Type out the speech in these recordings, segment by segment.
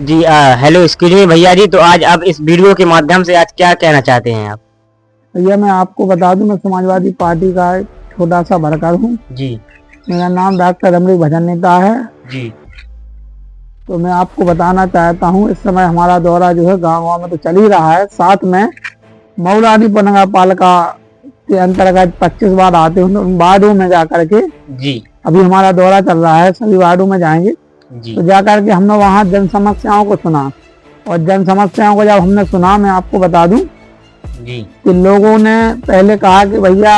जी hello excuse me भैया जी, तो आज आप इस वीडियो के माध्यम से आज क्या कहना चाहते हैं आप? भैया मैं आपको बता दूं, मैं समाजवादी पार्टी का एक छोटा सा वर्कर हूँ। जी मेरा नाम डॉक्टर अमरीक भजन नेता है। जी तो मैं आपको बताना चाहता हूँ, इस समय हमारा दौरा जो है गांव गांव में तो चल ही रहा है, साथ में मऊरानीपुर नगर पालिका के अंतर्गत 25 वार्ड आते हैं, उन वार्डों में जा करके जी अभी हमारा दौरा चल रहा है, सभी वार्डों में जाएंगे। जी तो जा करके हमने वहाँ जन समस्याओं को सुना, और जन समस्याओं को जब हमने सुना, मैं आपको बता दूं जी कि लोगों ने पहले कहा कि भैया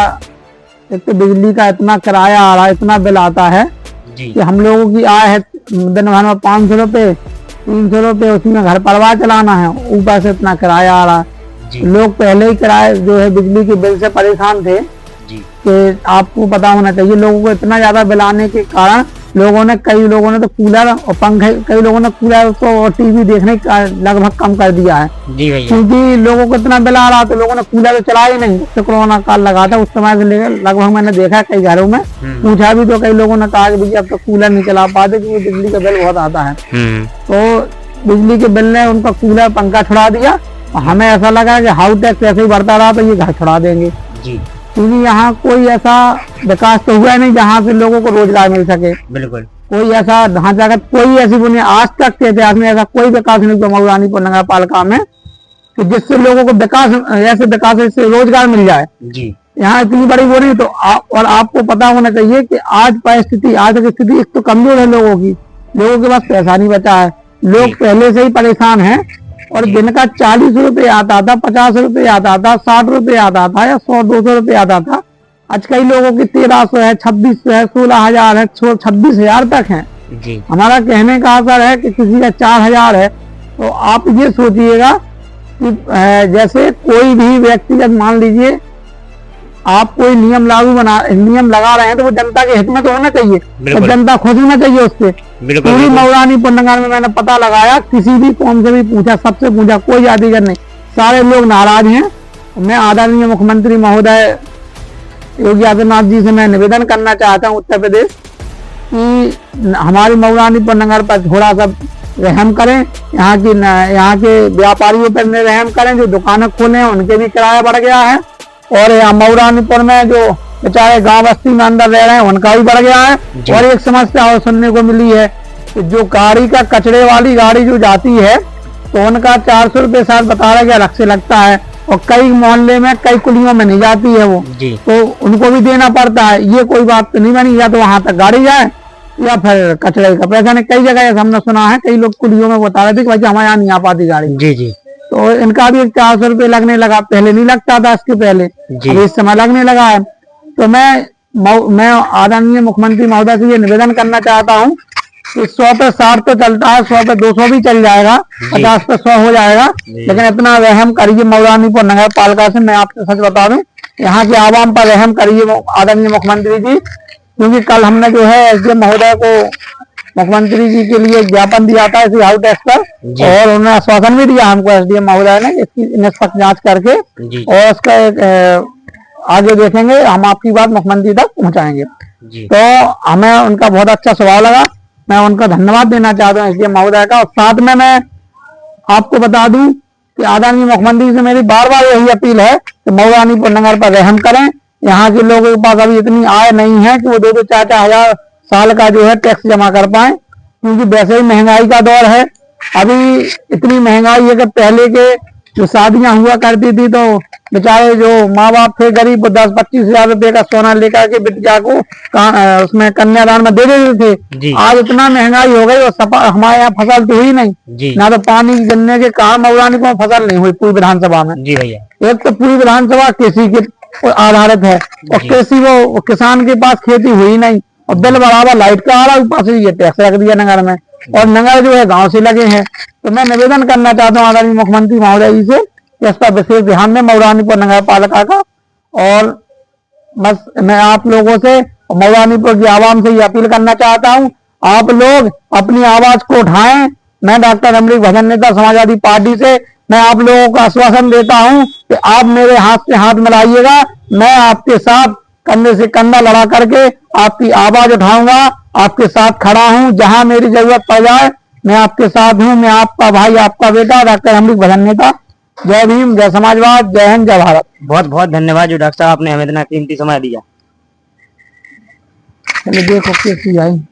एक तो बिजली का इतना किराया आ रहा है, इतना बिल आता है जी कि हम लोगों की आय है दिन भर में 500 रुपये 300 रुपये, उसी में घर परिवार चलाना है, ऊपर से इतना किराया आ रहा है। जी लोग पहले ही किराए जो है बिजली के बिल से परेशान थे जी कि आपको पता होना चाहिए, लोगों को इतना ज्यादा बिल आने के कारण कई लोगों ने तो कूलर और पंखे, कई लोगों ने कूलर को और टीवी देखने का लगभग कम कर दिया है। जी भैया, क्योंकि लोगों को इतना बिल आ रहा, तो लोगों ने कूलर तो चला ही नहीं। तो कोरोना काल लगा था, उस समय से लेकर लगभग मैंने देखा कई घरों में, पूछा भी तो कई लोगों ने कहा कि भैया अब तो कूलर नहीं चला पाते क्योंकि बिजली का बिल बहुत आता है। तो बिजली के बिल ने उनका कूलर पंखा छुड़ा दिया, और हमें ऐसा लगा कि हाउस टैक्स ऐसे ही बढ़ता रहा तो ये घर छुड़ा देंगे। जी क्योंकि यहाँ कोई ऐसा विकास तो हुआ नहीं जहाँ से लोगों को रोजगार मिल सके। बिल्कुल कोई ऐसा ढांचागत, कोई ऐसी बुनियाद आज तक के इतिहास में ऐसा कोई विकास नहीं हुआ मऊरानीपुर नगर पालिका में कि जिससे लोगों को विकास से रोजगार मिल जाए। जी यहाँ इतनी बड़ी वो नहीं। तो और आपको पता होना चाहिए कि आज की स्थिति एक तो कमजोर है लोगों की, लोगों के पास पैसा नहीं बचा है, लोग पहले से ही परेशान हैं। और दिन का 40 रुपये आता था, 50 रुपये आता था, 60 रुपये आता था, या 100-200 रुपये आता था। आज कई लोगों की 1300 है, 2600 है, 16,000 है, 26,000 तक है। जी हमारा कहने का असर है कि किसी का 4,000 है। तो आप ये सोचिएगा कि जैसे कोई भी व्यक्तिगत, मान लीजिए आप कोई नियम लगा रहे हैं, तो वो जनता के हित में तो होना चाहिए, तो जनता खुश होना चाहिए उससे। पूरी मऊरानीपुर नगर में मैंने पता लगाया, किसी भी कौम से भी पूछा, सबसे पूछा, कोई जातिगत नहीं, सारे लोग नाराज हैं। मैं आदरणीय मुख्यमंत्री महोदय योगी आदित्यनाथ जी से मैं निवेदन करना चाहता हूं उत्तर प्रदेश कि हमारी मऊरानीपुर नगर पर थोड़ा सा रहम करें, यहाँ के व्यापारियों पर रहम करें, जो दुकानें खोले हैं उनके भी किराया बढ़ गया है, और यहाँ मऊरानीपुर में जो बेचारे गांव बस्ती में अंदर रह रहे हैं उनका भी बढ़ गया है। और एक समस्या और सुनने को मिली है कि जो गाड़ी का कचरे वाली गाड़ी जो जाती है, तो उनका 400 रुपये शायद बता रहा है अलग से लगता है, और कई मोहल्ले में कई कुलियों में नहीं जाती है वो, तो उनको भी देना पड़ता है। ये कोई बात तो नहीं बनी, या तो वहां तक गाड़ी जाए या फिर कचरे का पैसा नहीं। कई जगह हमने सुना है, कई लोग कुलियों में बता रहे थे कि भाई हमारे यहाँ नहीं आ पाती गाड़ी। जी जी तो इनका भी 400 रुपये लगने लगा, पहले नहीं लगता था इसके पहले, अभी इस समय लगने लगा है। तो मैं आदरणीय मुख्यमंत्री महोदय से ये निवेदन करना चाहता हूँ कि 100 पे 60 तो चलता है, 100 पे 200 भी चल जाएगा, 50 पे 100 हो जाएगा, लेकिन इतना रहम करिए मऊरानीपुर नगर पालिका से। मैं आपको सच बता दूं, यहाँ के आवाम पर रहम करिए आदरणीय मुख्यमंत्री जी, क्योंकि कल हमने जो है एसडीएम महोदय को, मुख्यमंत्री जी के लिए ज्ञापन दिया था इसी हाउस टैक्स पर, और उन्होंने आश्वासन भी दिया हमको एसडीएम महोदय ने इसकी निष्पक्ष जांच करके, और इसका एक आगे देखेंगे, हम आपकी बात मुख्यमंत्री तक पहुंचाएंगे। तो हमें उनका बहुत अच्छा स्वभाव लगा, मैं उनका धन्यवाद देना चाहता हूँ एसडीएम महोदय का। और साथ में मैं आपको बता दूं कि आदरणीय मुख्यमंत्री से मेरी बार बार यही अपील है कि मऊरानीपुर नगर पर रहम करें। यहाँ के लोगों के पास अभी इतनी आय नहीं है कि वो 2-4 हजार साल का जो है टैक्स जमा कर पाए, क्योंकि वैसे ही महंगाई का दौर है। अभी इतनी महंगाई है कि पहले के जो शादियां हुआ करती थी, तो बेचारे जो माँ बाप थे गरीब, 10-25 हजार रुपये का सोना लेकर के बिटिया को उसमें कन्यादान में दे देते थे। आज इतना महंगाई हो गई, और हमारे यहाँ फसल तो हुई नहीं, ना तो पानी गिरने के कारण मऊरानीपुर में फसल नहीं हुई पूरी विधानसभा में। जी भैया, एक तो पूरी विधानसभा कृषि के आधारित है, और कृषि वो किसान के पास खेती हुई नहीं, और बिल बराबर लाइट का आ रहा, ऊपर से ये टैक्स रख दिया नगर में, और नगर जो है गांव से लगे हैं। तो मैं निवेदन करना चाहता हूँ आदरणीय मुख्यमंत्री महोदय जी से कि इस पर विशेष ध्यान दें मऊरानीपुर नगर पालिका का। और बस मैं आप लोगों से, मऊरानीपुर की आवाम से ये अपील करना चाहता हूँ, आप लोग अपनी आवाज को उठाएं। मैं डॉक्टर अमरीक भजन नेता समाजवादी पार्टी से मैं आप लोगों को आश्वासन देता हूँ कि आप मेरे हाथ से हाथ मिलाइएगा, मैं आपके साथ कंधे से कंधा लड़ा करके आपकी आवाज उठाऊंगा, आपके साथ खड़ा हूं। जहां मेरी जरूरत पड़ जाए मैं आपके साथ हूँ। मैं आपका भाई, आपका बेटा डॉक्टर अमरीक भजन नेता। जय भीम, जय समाजवाद, जय हिंद, जय भारत। बहुत बहुत धन्यवाद जो डॉक्टर साहब आपने हमें इतना कीमती समय दिया। चलो देखो कैसी आई।